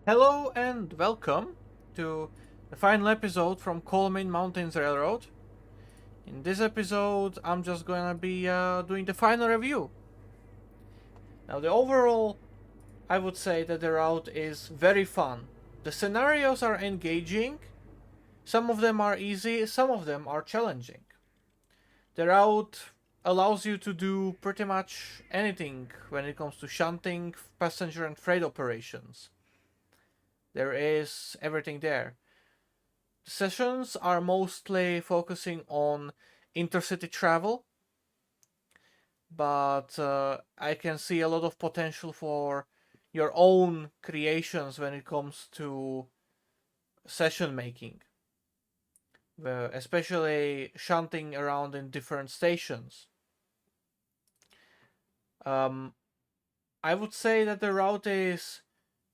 Hello and welcome to the final episode from Coalmint Mountains Railroad. In this episode, I'm just gonna be doing the final review. Now, the overall, I would say that the route is very fun. The scenarios are engaging, some of them are easy, some of them are challenging. The route allows you to do pretty much anything when it comes to shunting, passenger, and freight operations. There is everything there. Sessions are mostly focusing on intercity travel, but I can see a lot of potential for your own creations when it comes to session making, especially shunting around in different stations. Um, I would say that the route is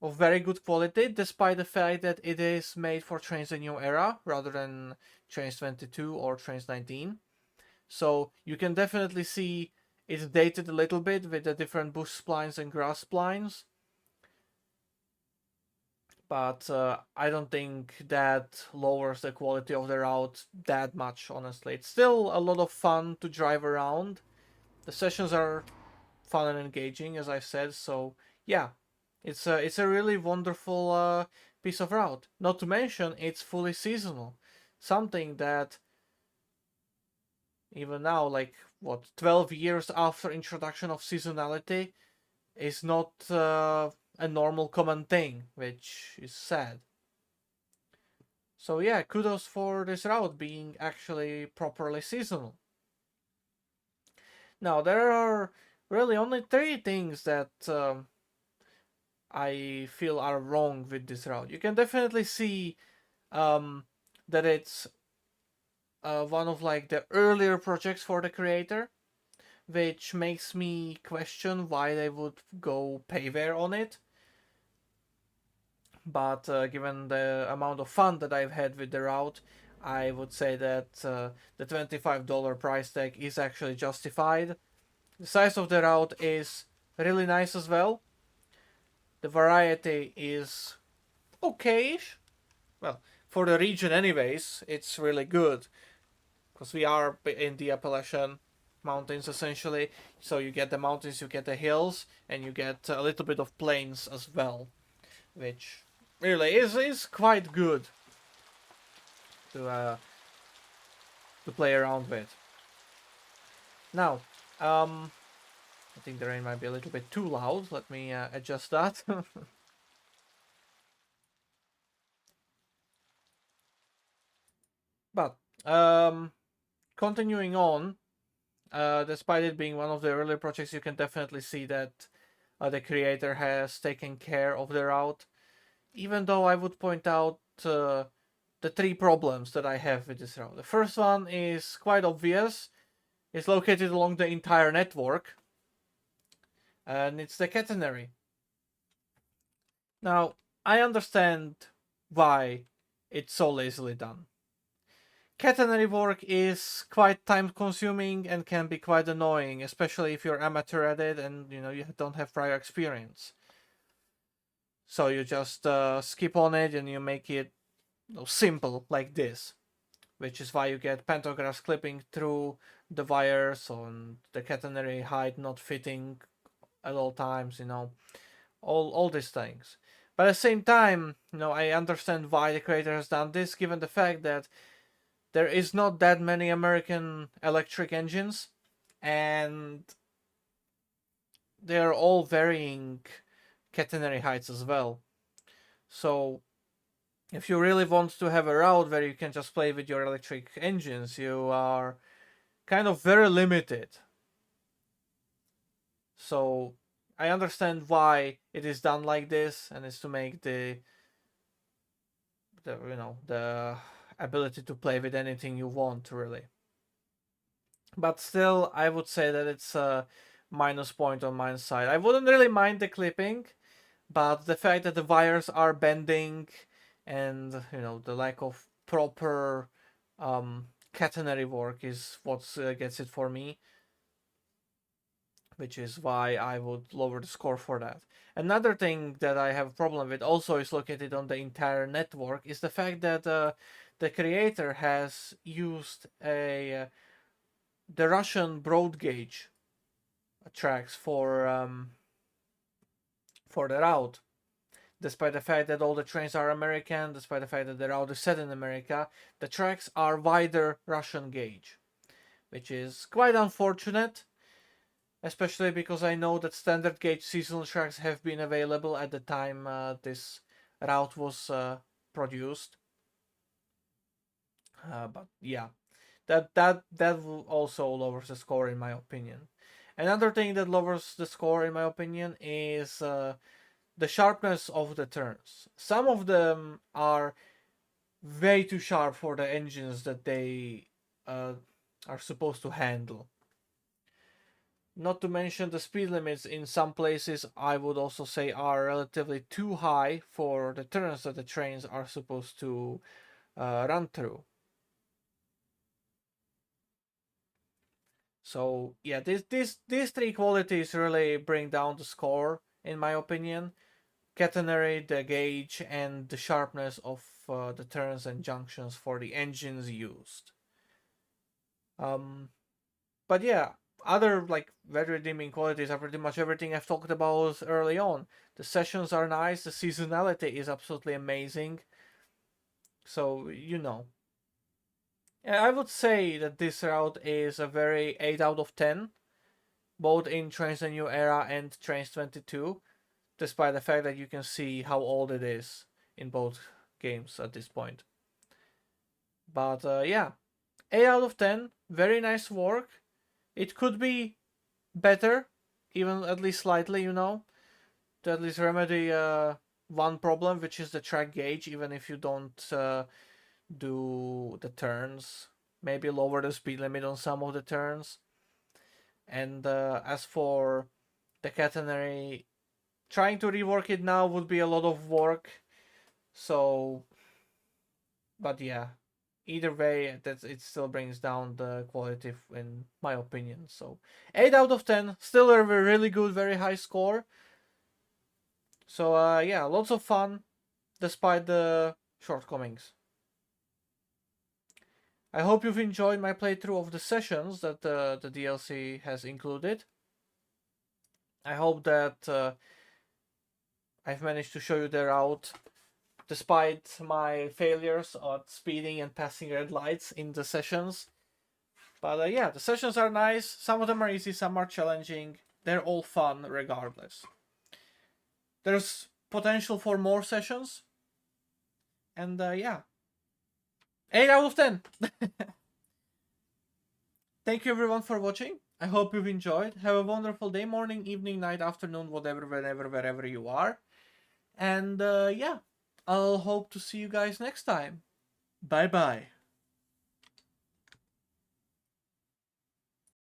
of very good quality, despite the fact that it is made for Trainz the New Era rather than Trainz 22 or Trainz 19. So you can definitely see it's dated a little bit with the different bush splines and grass splines. But I don't think that lowers the quality of the route that much, honestly. It's still a lot of fun to drive around. The sessions are fun and engaging, as I said, so yeah. It's a really wonderful piece of route. Not to mention, it's fully seasonal. Something that even now, like what 12 years after introduction of seasonality, is not a normal common thing, which is sad. So yeah, kudos for this route being actually properly seasonal. Now there are really only three things that I feel are wrong with this route. You can definitely see um, that it's one of like the earlier projects for the creator, which makes me question why they would go payware on it. But given the amount of fun that I've had with the route, I would say that the $25 price tag is actually justified. The size of the route is really nice as well. The variety is okayish. Well, for the region, anyways, it's really good because we are in the Appalachian Mountains essentially. So you get the mountains, you get the hills, and you get a little bit of plains as well, which really is quite good to uh, to play around with. Now, I think the rain might be a little bit too loud. Let me adjust that. But continuing on, despite it being one of the earlier projects, you can definitely see that the creator has taken care of the route. Even though I would point out the three problems that I have with this route. The first one is quite obvious. It's located along the entire network, and it's the catenary. Now, I understand why it's so lazily done. Catenary work is quite time consuming and can be quite annoying, especially if you're amateur at it and you don't have prior experience. So you just skip on it and you make it simple like this, which is why you get pantographs clipping through the wires on the catenary height not fitting at all times, all these things. But at the same time, I understand why the creator has done this, given the fact that there is not that many American electric engines, and they're all varying catenary heights as well. So if you really want to have a route where you can just play with your electric engines, you are kind of very limited. So I understand why it is done like this, and it's to make the ability to play with anything you want, really. But still, I would say that it's a minus point on my side. I wouldn't really mind the clipping, but the fact that the wires are bending and the lack of proper catenary work is what gets it for me. which is why I would lower the score for that. Another thing that I have a problem with also is located on the entire network is the fact that the creator has used the Russian broad gauge tracks for the route. Despite the fact that all the trains are American, despite the fact that the route is set in America, the tracks are wider Russian gauge, which is quite unfortunate, especially because I know that standard gauge seasonal tracks have been available at the time this route was produced. But yeah, that also lowers the score in my opinion. Another thing that lowers the score in my opinion is the sharpness of the turns. Some of them are way too sharp for the engines that they are supposed to handle. Not to mention the speed limits in some places, I would also say, are relatively too high for the turns that the trains are supposed to run through. So yeah, these three qualities really bring down the score in my opinion. Catenary, the gauge, and the sharpness of the turns and junctions for the engines used. Um, but yeah, other like very redeeming qualities are pretty much everything I've talked about early on. The sessions are nice. The seasonality is absolutely amazing. So you know, I would say that this route is a very 8 out of 10, both in Trainz the New Era and Trainz 22, despite the fact that you can see how old it is in both games at this point. But yeah, 8 out of 10, very nice work. It could be better, even at least slightly, to at least remedy one problem, which is the track gauge, even if you don't do the turns. Maybe lower the speed limit on some of the turns. And as for the catenary, trying to rework it now would be a lot of work. So, but yeah, either way, that it still brings down the quality in my opinion. So, 8 out of 10, still a really good, very high score. So yeah, lots of fun despite the shortcomings. I hope you've enjoyed my playthrough of the sessions that the DLC has included. I hope that I've managed to show you the route despite my failures at speeding and passing red lights in the sessions. But yeah, the sessions are nice. Some of them are easy, some are challenging. They're all fun regardless. There's potential for more sessions. And yeah, 8 out of 10. Thank you everyone for watching. I hope you've enjoyed. Have a wonderful day, morning, evening, night, afternoon, whatever, whenever, wherever you are. And yeah, I'll hope to see you guys next time. Bye bye.